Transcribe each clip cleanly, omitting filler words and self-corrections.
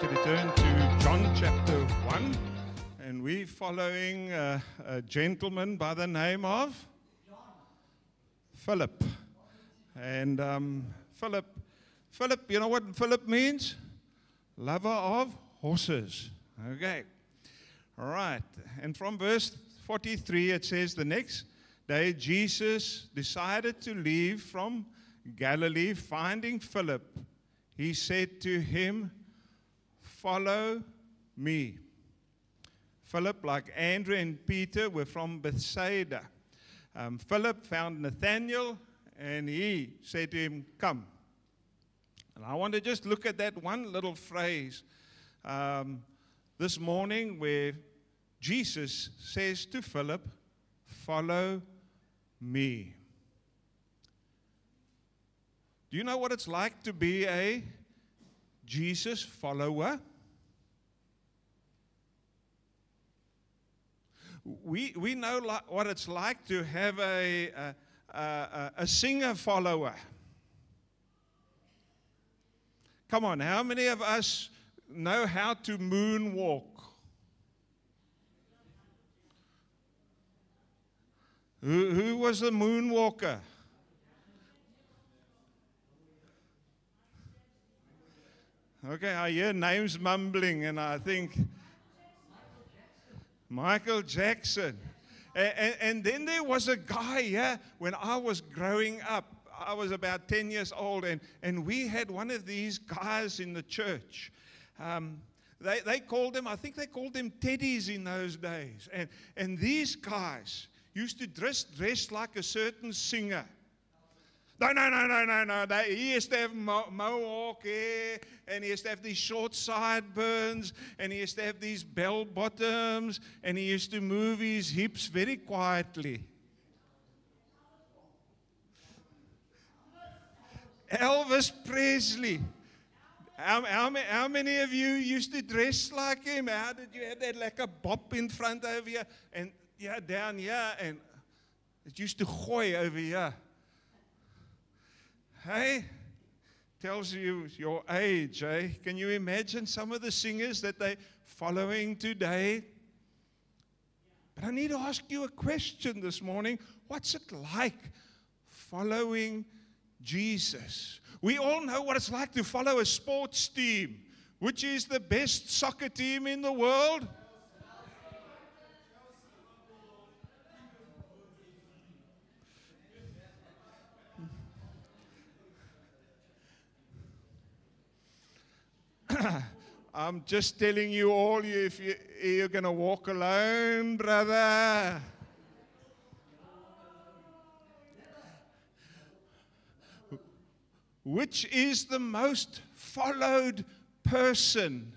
to return to John chapter 1, and we're following a gentleman by the name of Philip. And Philip, you know what Philip means? Lover of horses. Okay. All right. And from verse 43, it says, the next day Jesus decided to leave from Galilee. Finding Philip, he said to him, "Follow me." Philip, like Andrew and Peter, were from Bethsaida. Philip found Nathanael, and he said to him, "Come." And I want to just look at that one little phrase this morning where Jesus says to Philip, "Follow me." Do you know what it's like to be a Jesus follower? We know what it's like to have a singer follower. Come on, how many of us know how to moonwalk? Who was the moonwalker? Okay, I hear names mumbling, and I think Michael Jackson. And then there was a guy, when I was growing up. I was about 10 years old, and we had one of these guys in the church. They called them, I think they called them teddies in those days. And these guys used to dress like a certain singer. No. He used to have mohawk hair, and he used to have these short sideburns, and he used to have these bell bottoms, and he used to move his hips very quietly. Elvis Presley. How many of you used to dress like him? How did you have that like a bop in front over here, and down here, and it used to gooi over here? Hey, tells you your age, eh? Can you imagine some of the singers that they're following today? But I need to ask you a question this morning. What's it like following Jesus? We all know what it's like to follow a sports team. Which is the best soccer team in the world? I'm just telling you all, if you're going to walk alone, brother. Which is the most followed person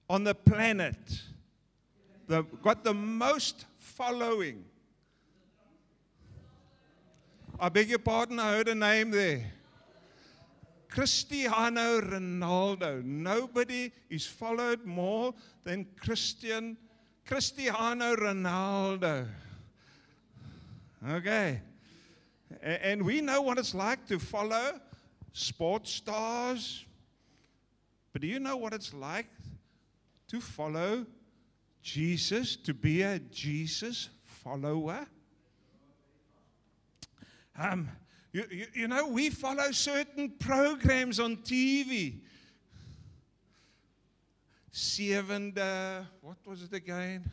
on the planet? Got the most following. I beg your pardon, I heard a name there. Cristiano Ronaldo. Nobody is followed more than Cristiano Ronaldo. Okay. And we know what it's like to follow sports stars. But do you know what it's like to follow Jesus, to be a Jesus follower? You know, we follow certain programs on TV. What was it again?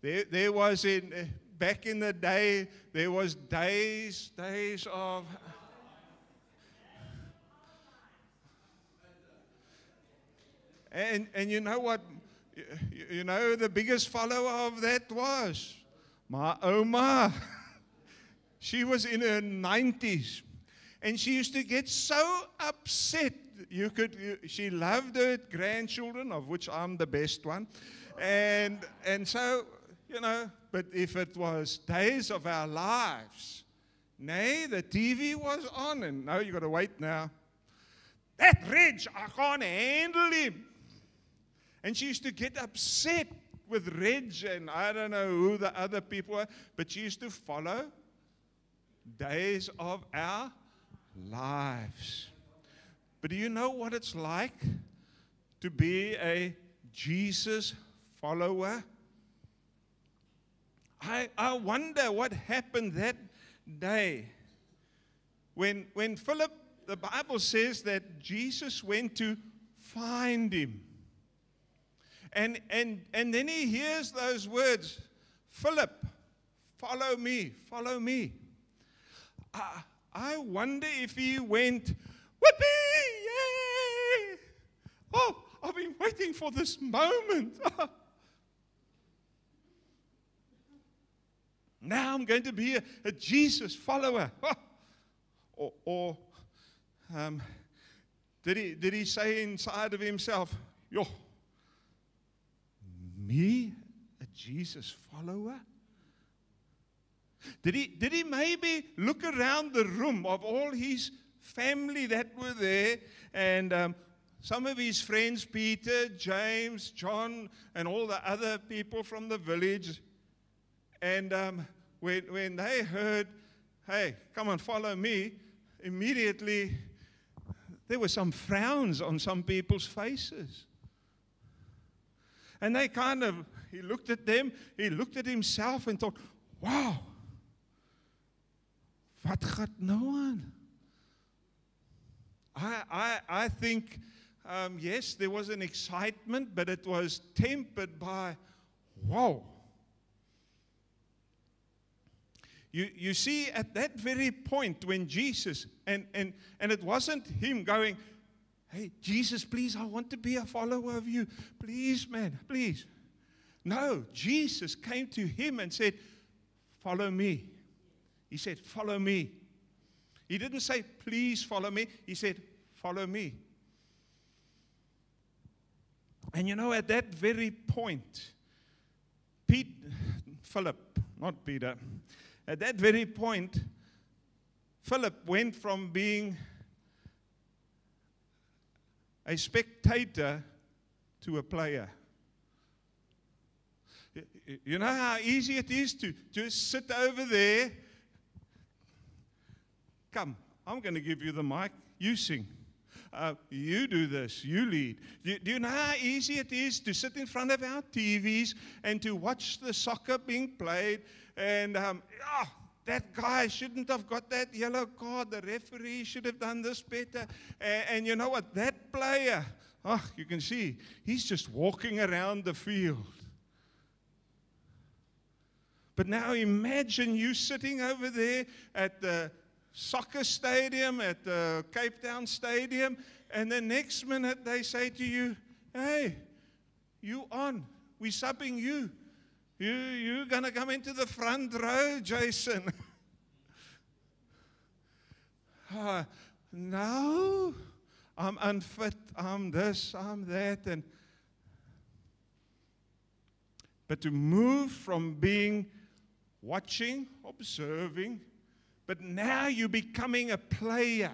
There was back in the day, there was days of... And you know what? You know the biggest follower of that was my Oma. She was in her 90s, and she used to get so upset. She loved her grandchildren, of which I'm the best one, and so, you know. But if it was Days of Our Lives, the TV was on, and no, you got to wait now. That Reg, I can't handle him. And she used to get upset with Reg, and I don't know who the other people were, but she used to follow days of our lives. But do you know what it's like to be a Jesus follower? I wonder what happened that day when Philip, the Bible says that Jesus went to find him. And then he hears those words, Philip, follow me, follow me. I wonder if he went, whoopee, yay! Oh, I've been waiting for this moment. Now I'm going to be a Jesus follower. Or did he say inside of himself, yo, me, a Jesus follower? Did he maybe look around the room of all his family that were there, and some of his friends, Peter, James, John, and all the other people from the village, and when they heard, hey, come on, follow me, immediately there were some frowns on some people's faces. And he looked at them, he looked at himself and thought, wow, wat gaat nou aan? I think, yes, there was an excitement, but it was tempered by, wow. You see, at that very point when Jesus, and it wasn't him going, hey, Jesus, please, I want to be a follower of you. Please, man, please. No, Jesus came to him and said, follow me. He said, follow me. He didn't say, please follow me. He said, follow me. And you know, at that very point, Philip, not Peter, at that very point, Philip went from being a spectator to a player. You know how easy it is to just sit over there. Come, I'm going to give you the mic. You sing. You do this. You lead. Do you know how easy it is to sit in front of our TVs and to watch the soccer being played? And that guy shouldn't have got that yellow card. The referee should have done this better. And you know what? That player, you can see, he's just walking around the field. But now imagine you sitting over there at the soccer stadium, at the Cape Town Stadium, and the next minute they say to you, hey, you on, we're subbing you. You're going to come into the front row, Jason. No, I'm unfit, I'm this, I'm that. But to move from being watching, observing, but now you're becoming a player.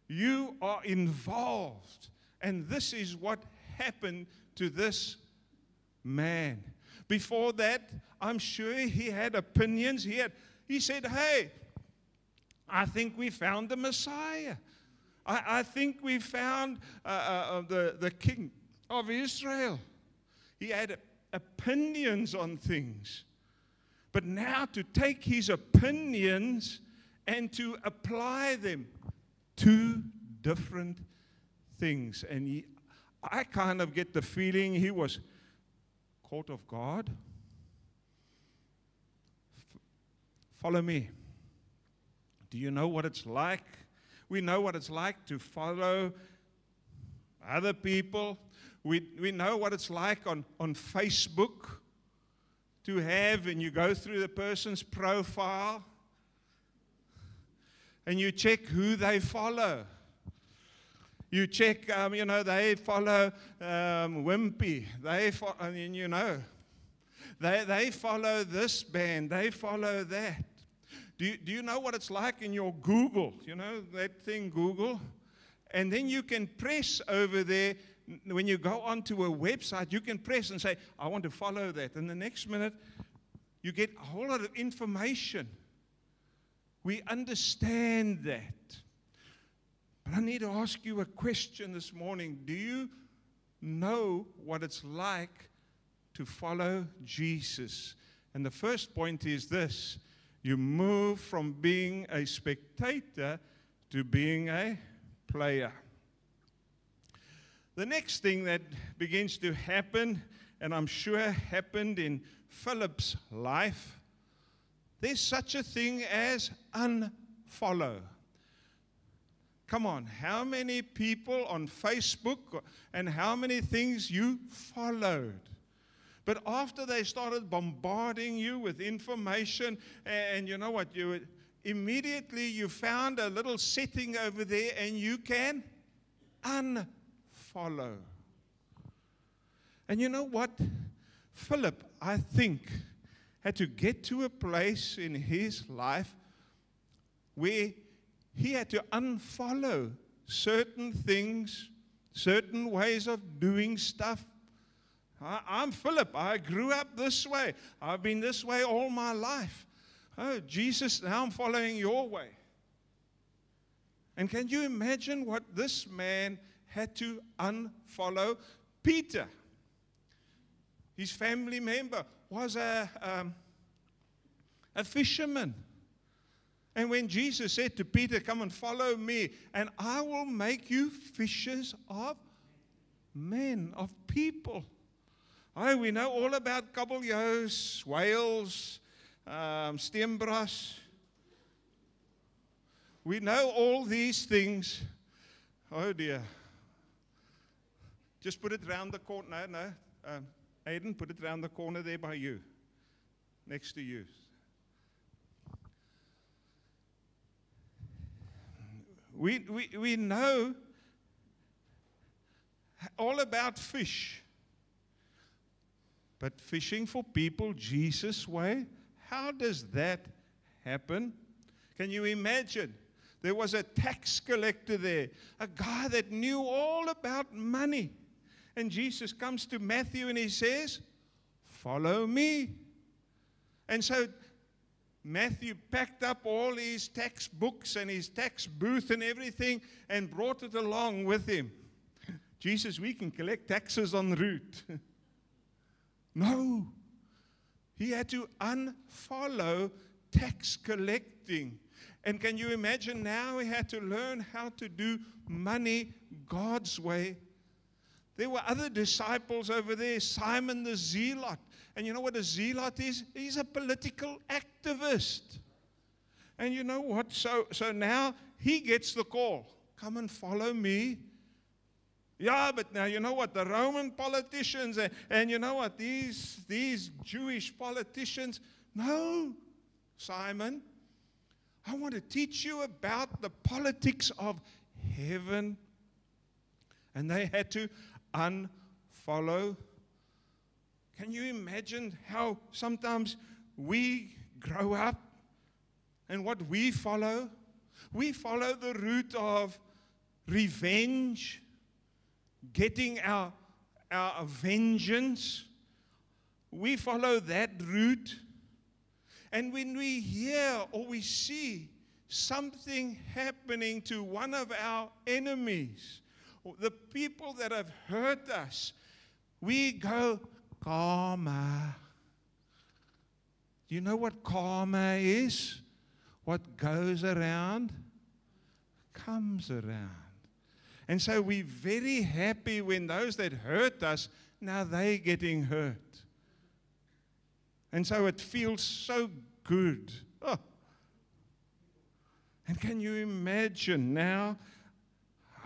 You are involved. And this is what happened to this man. Before that, I'm sure he had opinions. He said, hey, I think we found the Messiah. I think we found the King of Israel. He had opinions on things. But now to take his opinions and to apply them, two different things. And I kind of get the feeling he was caught off guard. Follow me. Do you know what it's like? We know what it's like to follow other people. We know what it's like on Facebook to have, and you go through the person's profile and you check who they follow. You check, they follow Wimpy. They follow this band. They follow that. Do you know what it's like in your Google? You know that thing, Google? And then you can press over there. When you go onto a website, you can press and say, I want to follow that. And the next minute, you get a whole lot of information. We understand that. But I need to ask you a question this morning. Do you know what it's like to follow Jesus? And the first point is this: you move from being a spectator to being a player. The next thing that begins to happen, and I'm sure happened in Philip's life, there's such a thing as unfollow. Come on, how many people on Facebook and how many things you followed? But after they started bombarding you with information, and you know what, immediately you found a little setting over there and you can unfollow. And you know what? Philip, I think, had to get to a place in his life where he had to unfollow certain things, certain ways of doing stuff. I'm Philip. I grew up this way. I've been this way all my life. Oh, Jesus, now I'm following your way. And can you imagine what this man had to unfollow? Peter, his family member, was a fisherman. And when Jesus said to Peter, come and follow me, and I will make you fishers of men, of people. Oh, we know all about kabeljous, whales, steenbras. We know all these things. Oh dear. Just put it round the corner. No. Aiden, put it round the corner there by you. Next to you. We know all about fish. But fishing for people Jesus' way, how does that happen? Can you imagine? There was a tax collector there, a guy that knew all about money. And Jesus comes to Matthew and he says, follow me. And so Matthew packed up all his tax books and his tax booth and everything and brought it along with him. Jesus, we can collect taxes en route. No. He had to unfollow tax collecting. And can you imagine now he had to learn how to do money God's way? There were other disciples over there, Simon the Zealot. And you know what a zealot is? He's a political activist. And you know what? So now he gets the call. Come and follow me. Yeah, but now you know what? The Roman politicians and you know what? These Jewish politicians. No, Simon. I want to teach you about the politics of heaven. And they had to unfollow. Can you imagine how sometimes we grow up and what we follow? We follow the route of revenge, getting our vengeance. We follow that route. And when we hear or we see something happening to one of our enemies, the people that have hurt us, we go, karma. Do you know what karma is? What goes around comes around. And so we're very happy when those that hurt us, now they're getting hurt. And so it feels so good. Oh. And can you imagine now,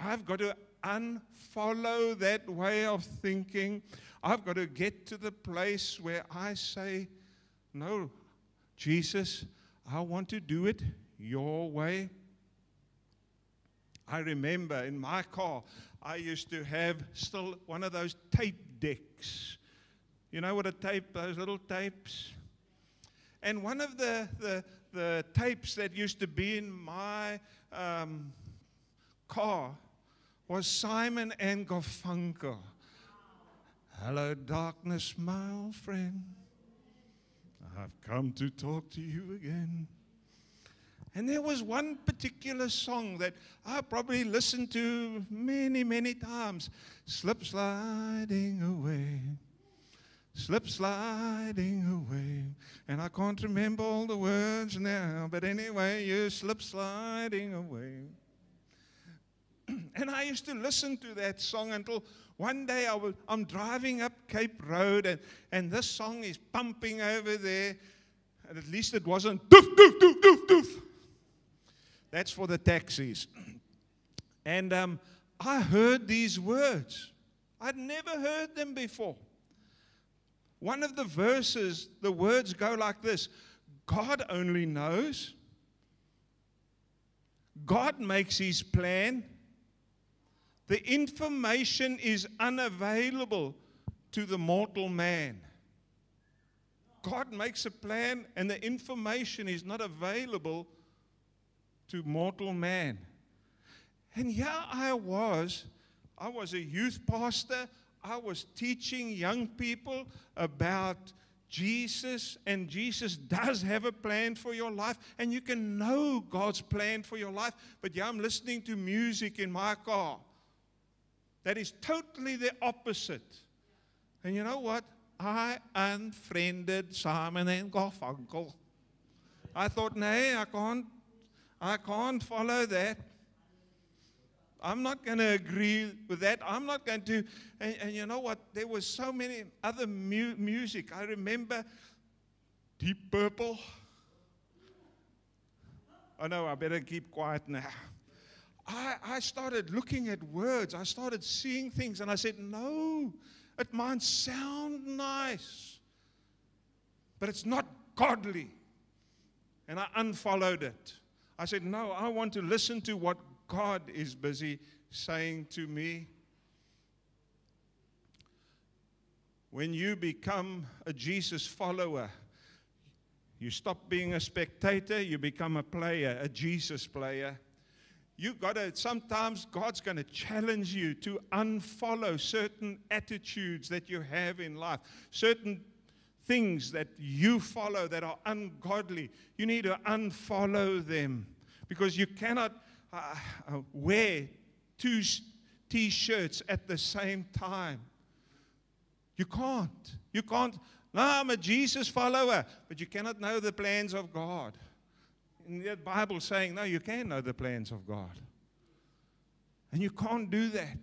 I've got to unfollow that way of thinking. I've got to get to the place where I say, no, Jesus, I want to do it your way. I remember in my car, I used to have still one of those tape decks. You know what a tape, those little tapes? And one of the tapes that used to be in my car was Simon and Garfunkel. Hello, darkness, my old friend. I've come to talk to you again. And there was one particular song that I probably listened to many, many times. Slip sliding away, slip sliding away. And I can't remember all the words now, but anyway, you slip sliding away. And I used to listen to that song until one day I'm driving up Cape Road, and this song is pumping over there. And at least it wasn't doof, doof, doof, doof, doof. That's for the taxis. And I heard these words. I'd never heard them before. One of the verses, the words go like this: God only knows. God makes his plan. The information is unavailable to the mortal man. God makes a plan, and the information is not available to mortal man. And here I was a youth pastor. I was teaching young people about Jesus, and Jesus does have a plan for your life, and you can know God's plan for your life. But yeah, I'm listening to music in my car that is totally the opposite. And you know what? I unfriended Simon and Garfunkel. I thought, nay, I can't follow that. I'm not going to agree with that. I'm not going to. And you know what? There was so many other music. I remember Deep Purple. Oh, no, I better keep quiet now. I started looking at words. I started seeing things. And I said, no, it might sound nice, but it's not godly. And I unfollowed it. I said, no, I want to listen to what God is busy saying to me. When you become a Jesus follower, you stop being a spectator, you become a player, a Jesus player. Sometimes God's going to challenge you to unfollow certain attitudes that you have in life, certain things that you follow that are ungodly. You need to unfollow them, because you cannot wear two T-shirts at the same time. You can't. You can't. No, I'm a Jesus follower, but you cannot know the plans of God. And the Bible saying, no, you can know the plans of God. And you can't do that.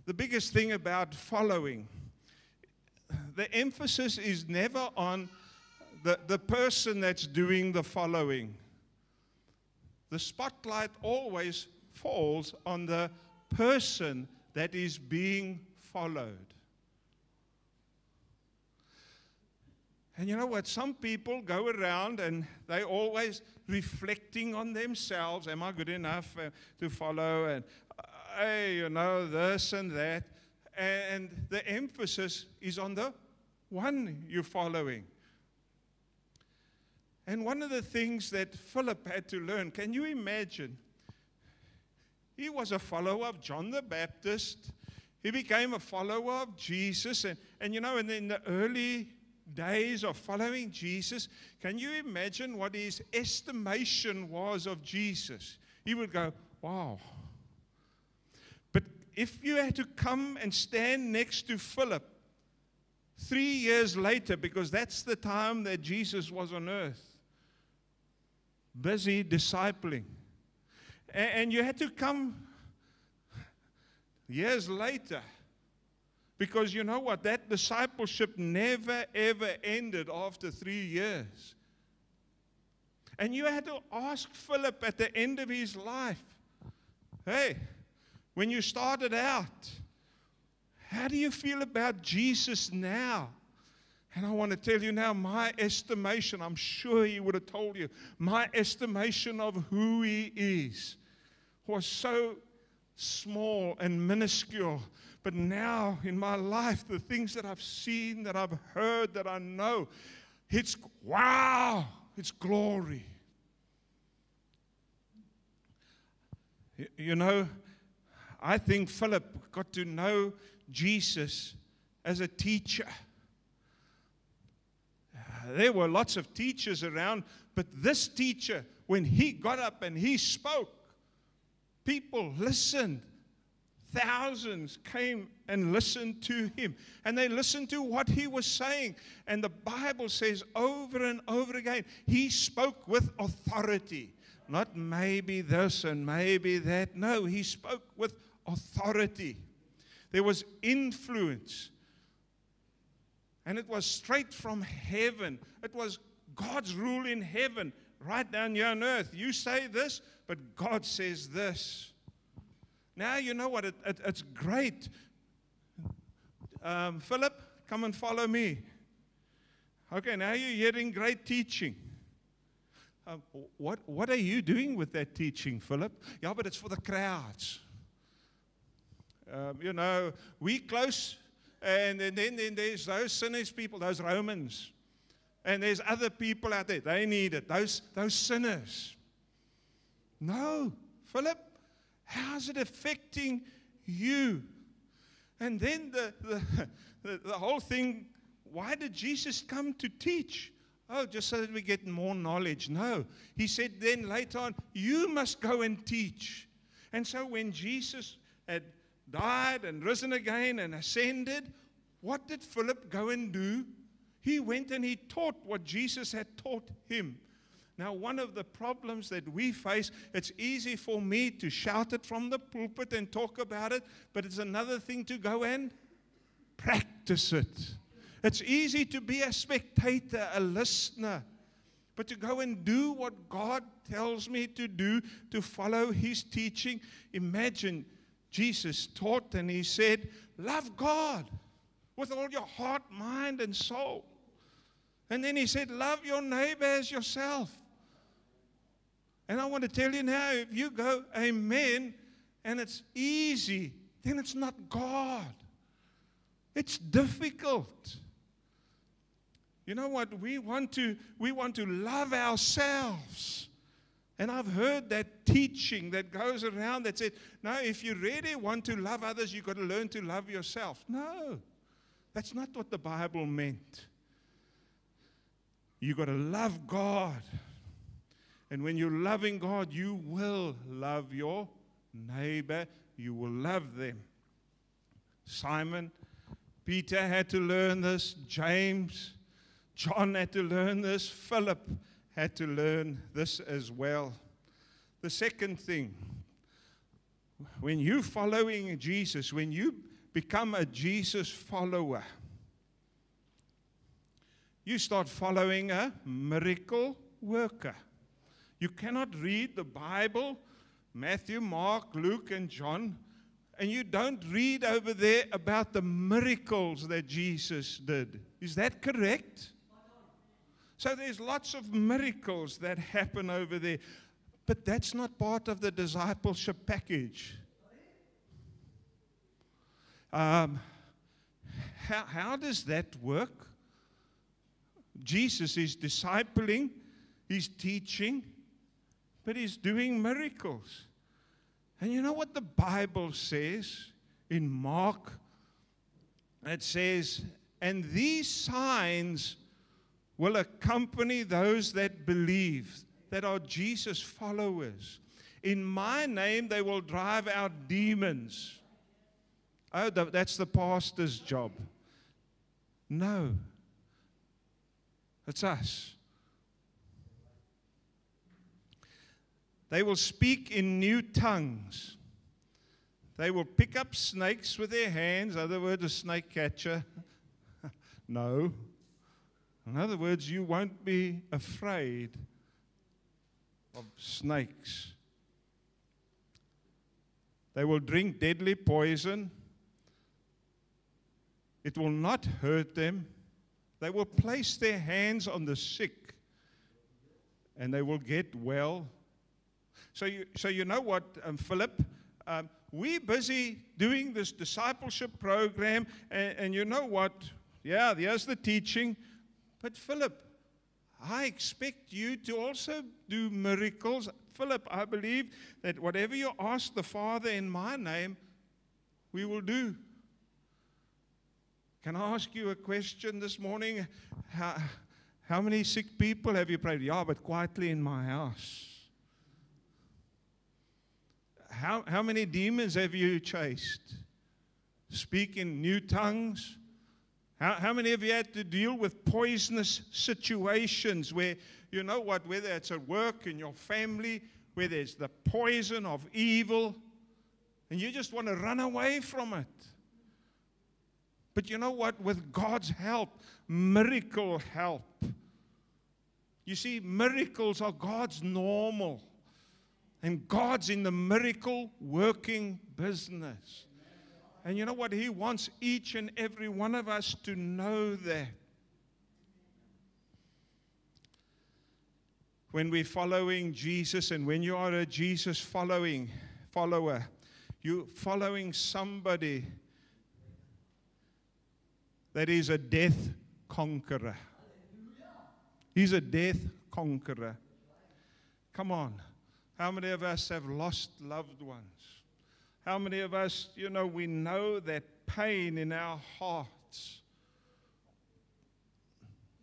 The biggest thing about following, the emphasis is never on the person that's doing the following. The spotlight always falls on the person that is being followed. And you know what? Some people go around and they always reflecting on themselves. Am I good enough to follow? And, hey, you know, this and that. And the emphasis is on the one you're following. And one of the things that Philip had to learn, can you imagine? He was a follower of John the Baptist. He became a follower of Jesus. And you know, in the early days of following Jesus, can you imagine what his estimation was of Jesus? He would go, wow. But if you had to come and stand next to Philip 3 years later, because that's the time that Jesus was on earth, busy discipling, and you had to come years later, because you know what? That discipleship never, ever ended after 3 years. And you had to ask Philip at the end of his life, hey, when you started out, how do you feel about Jesus now? And I want to tell you now, my estimation, I'm sure he would have told you, my estimation of who he is was so small and minuscule. But now in my life, the things that I've seen, that I've heard, that I know, it's wow, it's glory. You know, I think Philip got to know Jesus as a teacher. There were lots of teachers around, But this teacher, when he got up and he spoke, people listened. Thousands came and listened to him. And they listened to what he was saying. And the Bible says over and over again, he spoke with authority. Not maybe this and maybe that. No, he spoke with authority. There was influence. And it was straight from heaven. It was God's rule in heaven, right down here on earth. You say this, but God says this. Now, you know what? It's great. Philip, come and follow me. Okay, now you're hearing great teaching. What are you doing with that teaching, Philip? Yeah, but it's for the crowds. You know, we close, and then there's those sinners people, those Romans. And there's other people out there. They need it. Those sinners. No, Philip. How's it affecting you? And then the whole thing, why did Jesus come to teach? Oh, just so that we get more knowledge. No. He said then later on, you must go and teach. And so when Jesus had died and risen again and ascended, what did Philip go and do? He went and he taught what Jesus had taught him. Now, one of the problems that we face, it's easy for me to shout it from the pulpit and talk about it, but it's another thing to go and practice it. It's easy to be a spectator, a listener, but to go and do what God tells me to do, to follow his teaching. Imagine Jesus taught and he said, love God with all your heart, mind, and soul. And then he said, love your neighbor as yourself. And I want to tell you now, if you go, amen, and it's easy, then it's not God. It's difficult. You know what? We want to love ourselves. And I've heard that teaching that goes around that said, no, if you really want to love others, you've got to learn to love yourself. No, that's not what the Bible meant. You've got to love God. And when you're loving God, you will love your neighbor. You will love them. Simon, Peter had to learn this. James, John had to learn this. Philip had to learn this as well. The second thing, when you're following Jesus, when you become a Jesus follower, you start following a miracle worker. You cannot read the Bible, Matthew, Mark, Luke, and John, and you don't read over there about the miracles that Jesus did. Is that correct? So there's lots of miracles that happen over there, but that's not part of the discipleship package. How does that work? Jesus is discipling, he's teaching, but he's doing miracles. And you know what the Bible says in Mark? It says, and these signs will accompany those that believe, that are Jesus followers. In my name they will drive out demons. Oh, that's the pastor's job. No. It's us. They will speak in new tongues. They will pick up snakes with their hands. In other words, a snake catcher. No. In other words, you won't be afraid of snakes. They will drink deadly poison. It will not hurt them. They will place their hands on the sick, and they will get well. So you know what, Philip? We're busy doing this discipleship program, and you know what? Yeah, there's the teaching. But Philip, I expect you to also do miracles. Philip, I believe that whatever you ask the Father in my name, we will do. Can I ask you a question this morning? How many sick people have you prayed? Yeah, but quietly in my house. How many demons have you chased? Speak in new tongues? How many of you had to deal with poisonous situations where, you know what, whether it's at work, in your family, where there's the poison of evil, and you just want to run away from it. But you know what? With God's help, miracle help. You see, miracles are God's normal. And God's in the miracle working business. And you know what? He wants each and every one of us to know that. When we're following Jesus, and when you are a Jesus follower, you're following somebody that is a death conqueror. He's a death conqueror. Come on. How many of us have lost loved ones? How many of us, we know that pain in our hearts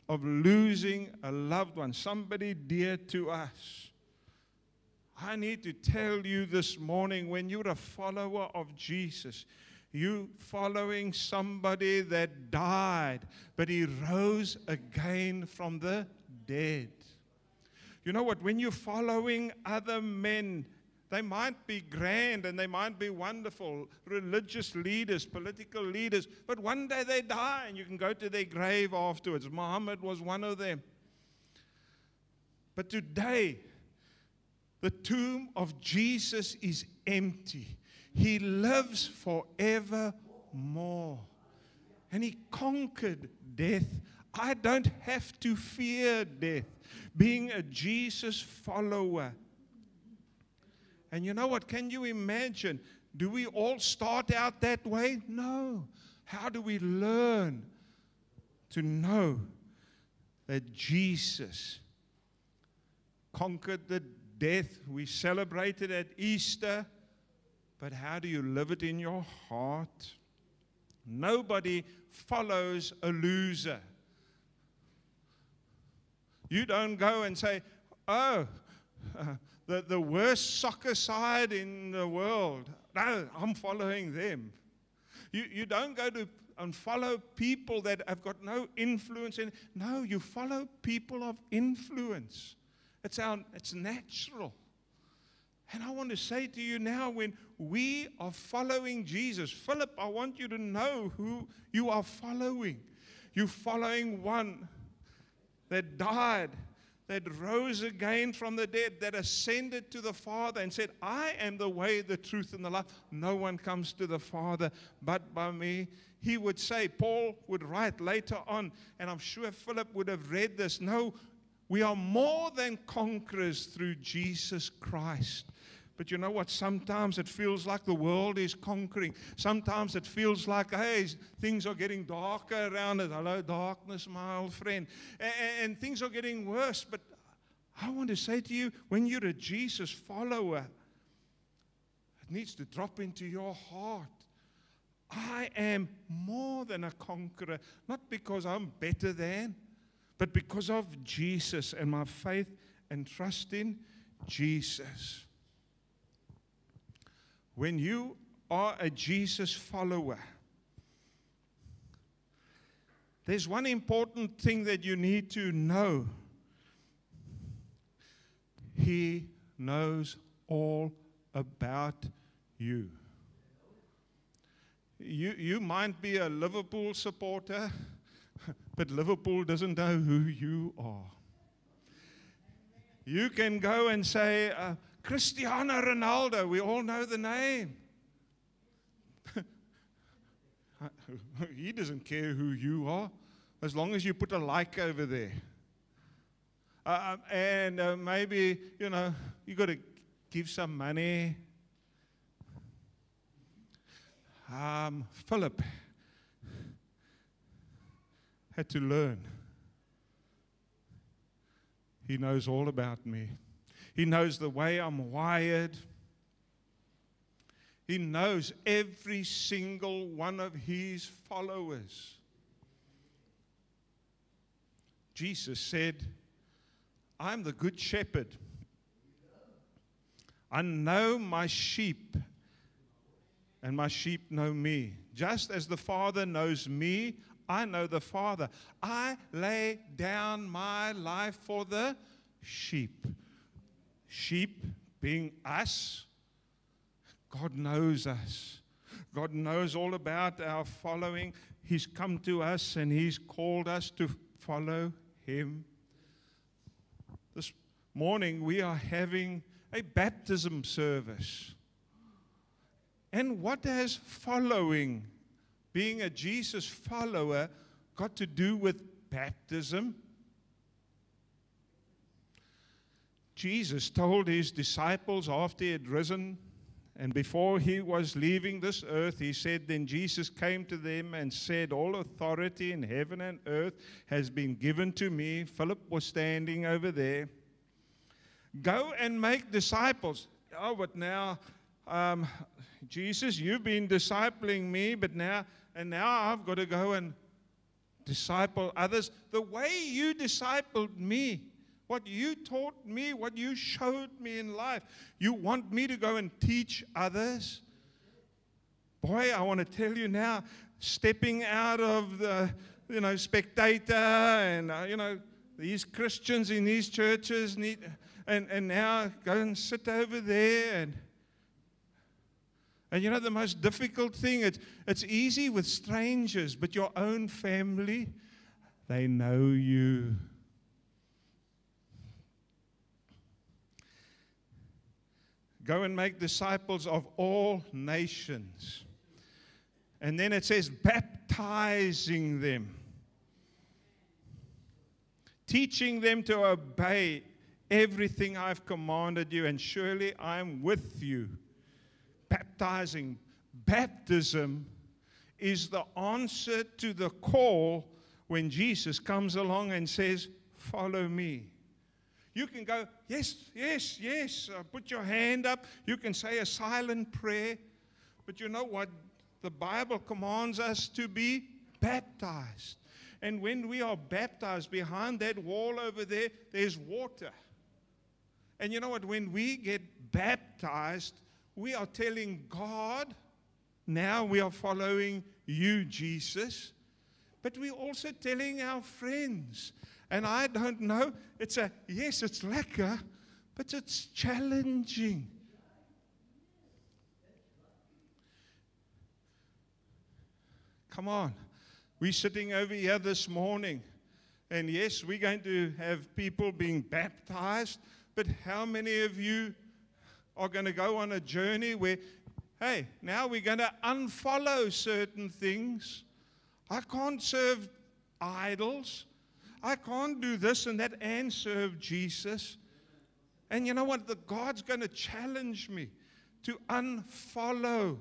of losing a loved one, somebody dear to us. I need to tell you this morning, when you're a follower of Jesus, you following somebody that died, but he rose again from the dead. You know what? When you're following other men, they might be grand and they might be wonderful, religious leaders, political leaders, but one day they die and you can go to their grave afterwards. Muhammad was one of them. But today, the tomb of Jesus is empty. He lives forevermore. And he conquered death. I don't have to fear death, being a Jesus follower. And you know what? Can you imagine? Do we all start out that way? No. How do we learn to know that Jesus conquered the death? We celebrated at Easter, but how do you live it in your heart? Nobody follows a loser. You don't go and say, the worst soccer side in the world. No, I'm following them. You don't go to and follow people that have got no influence. No, you follow people of influence. It's natural. And I want to say to you now, when we are following Jesus, Philip, I want you to know who you are following. You're following one that died, that rose again from the dead, that ascended to the Father and said, I am the way, the truth, and the life. No one comes to the Father but by me. He would say, Paul would write later on, and I'm sure Philip would have read this, no, we are more than conquerors through Jesus Christ. But you know what? Sometimes it feels like the world is conquering. Sometimes it feels like, hey, things are getting darker around us. Hello, darkness, my old friend. And things are getting worse. But I want to say to you, when you're a Jesus follower, it needs to drop into your heart. I am more than a conqueror, not because I'm better than, but because of Jesus and my faith and trust in Jesus. When you are a Jesus follower, there's one important thing that you need to know. He knows all about you. You might be a Liverpool supporter, but Liverpool doesn't know who you are. You can go and say, Cristiano Ronaldo, we all know the name. He doesn't care who you are, as long as you put a like over there. Maybe, you got to give some money. Philip had to learn. He knows all about me. He knows the way I'm wired. He knows every single one of his followers. Jesus said, I'm the good shepherd. I know my sheep, and my sheep know me. Just as the Father knows me, I know the Father. I lay down my life for the sheep. Sheep being us. God knows us. God knows all about our following. He's come to us and He's called us to follow Him. This morning we are having a baptism service. And what has following, being a Jesus follower, got to do with baptism? Jesus told His disciples after He had risen, and before He was leaving this earth, He said, then Jesus came to them and said, all authority in heaven and earth has been given to me. Philip was standing over there. Go and make disciples. Oh, but now, Jesus, you've been discipling me, but now I've got to go and disciple others. The way you discipled me, what you taught me, what you showed me in life, you want me to go and teach others? Boy, I want to tell you now, stepping out of the, spectator and, these Christians in these churches need, and now go and sit over there and the most difficult thing, it's easy with strangers, but your own family, they know you. Go and make disciples of all nations. And then it says, baptizing them. Teaching them to obey everything I've commanded you, and surely I'm with you. Baptizing. Baptism is the answer to the call when Jesus comes along and says, follow me. You can go, yes, yes, yes. Put your hand up. You can say a silent prayer. But you know what? The Bible commands us to be baptized. And when we are baptized, behind that wall over there, there's water. And you know what? When we get baptized, we are telling God, now we are following you, Jesus. But we're also telling our friends. And I don't know, it's lekker, but it's challenging. Come on. We're sitting over here this morning. And yes, we're going to have people being baptized. But how many of you are going to go on a journey where, hey, now we're going to unfollow certain things? I can't serve idols. I can't do this and that and serve Jesus. And you know what? God's going to challenge me to unfollow.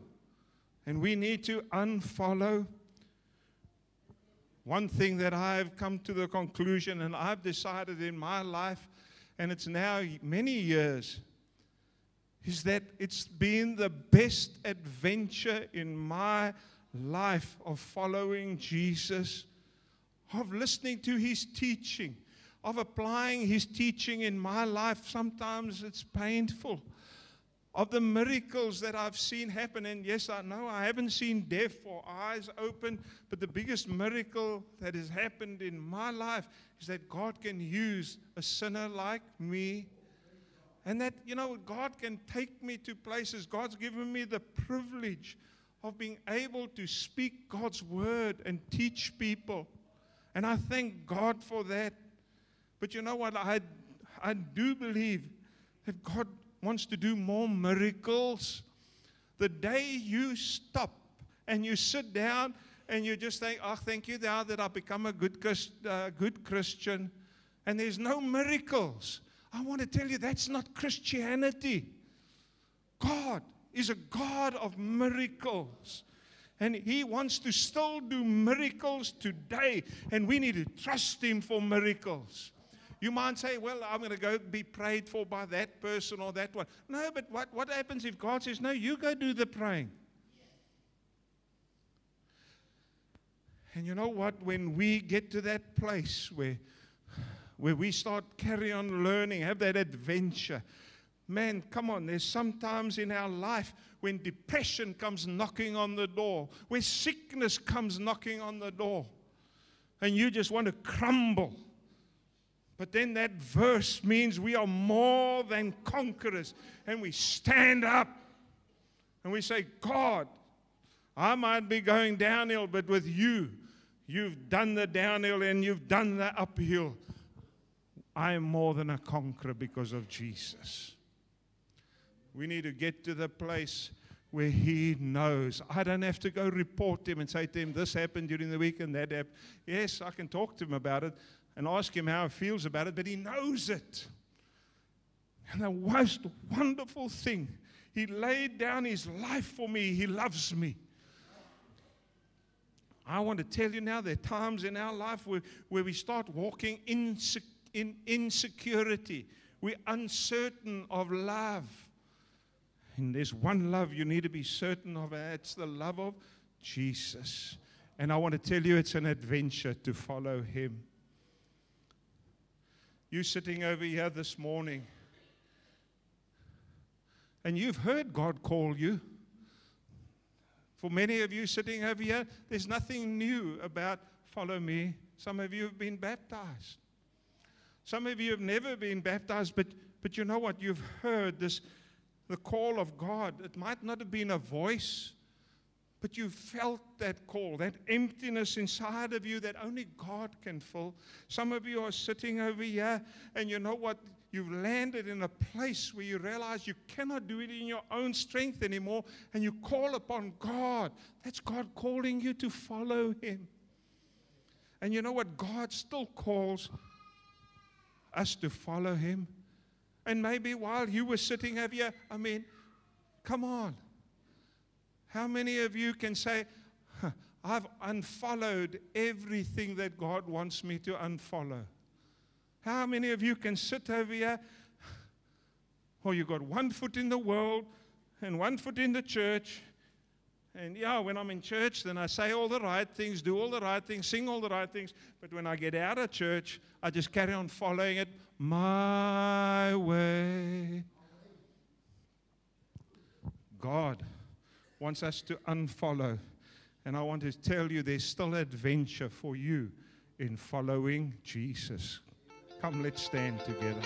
And we need to unfollow. One thing that I've come to the conclusion, and I've decided in my life, and it's now many years, is that it's been the best adventure in my life of following Jesus, of listening to His teaching, of applying His teaching in my life. Sometimes it's painful. Of the miracles that I've seen happen. And yes, I know I haven't seen deaf or eyes open, but the biggest miracle that has happened in my life is that God can use a sinner like me. And that, God can take me to places. God's given me the privilege of being able to speak God's word and teach people. And I thank God for that. But you know what? I do believe that God wants to do more miracles. The day you stop and you sit down and you just think, oh, thank you now that I've become a good Christian, and there's no miracles. I want to tell you that's not Christianity. God is a God of miracles. And He wants to still do miracles today. And we need to trust Him for miracles. You might say, well, I'm going to go be prayed for by that person or that one. No, but what happens if God says, no, you go do the praying? And you know what? When we get to that place where where we start carry on learning, have that adventure. Man, come on, there's sometimes in our life when depression comes knocking on the door, where sickness comes knocking on the door, and you just want to crumble. But then that verse means we are more than conquerors, and we stand up, and we say, God, I might be going downhill, but with you, you've done the downhill and you've done the uphill. I am more than a conqueror because of Jesus. We need to get to the place where He knows. I don't have to go report to Him and say to Him, this happened during the week and that happened. Yes, I can talk to Him about it and ask Him how He feels about it, but He knows it. And the most wonderful thing, He laid down His life for me. He loves me. I want to tell you now, there are times in our life where we start walking in insecurity. We're uncertain of love. And there's one love you need to be certain of, and that's the love of Jesus. And I want to tell you, it's an adventure to follow Him. You sitting over here this morning, and you've heard God call you. For many of you sitting over here, there's nothing new about follow me. Some of you have been baptized. Some of you have never been baptized, but you know what? You've heard this, the call of God. It might not have been a voice, but you felt that call, that emptiness inside of you that only God can fill. Some of you are sitting over here, and you know what? You've landed in a place where you realize you cannot do it in your own strength anymore, and you call upon God. That's God calling you to follow Him. And you know what? God still calls us to follow Him. And maybe while you were sitting over here, I mean, come on. How many of you can say, I've unfollowed everything that God wants me to unfollow? How many of you can sit over here, or you've got one foot in the world and one foot in the church, and yeah, when I'm in church, then I say all the right things, do all the right things, sing all the right things, but when I get out of church, I just carry on following it my way. God wants us to unfollow, and I want to tell you there's still adventure for you in following Jesus. Come, let's stand together.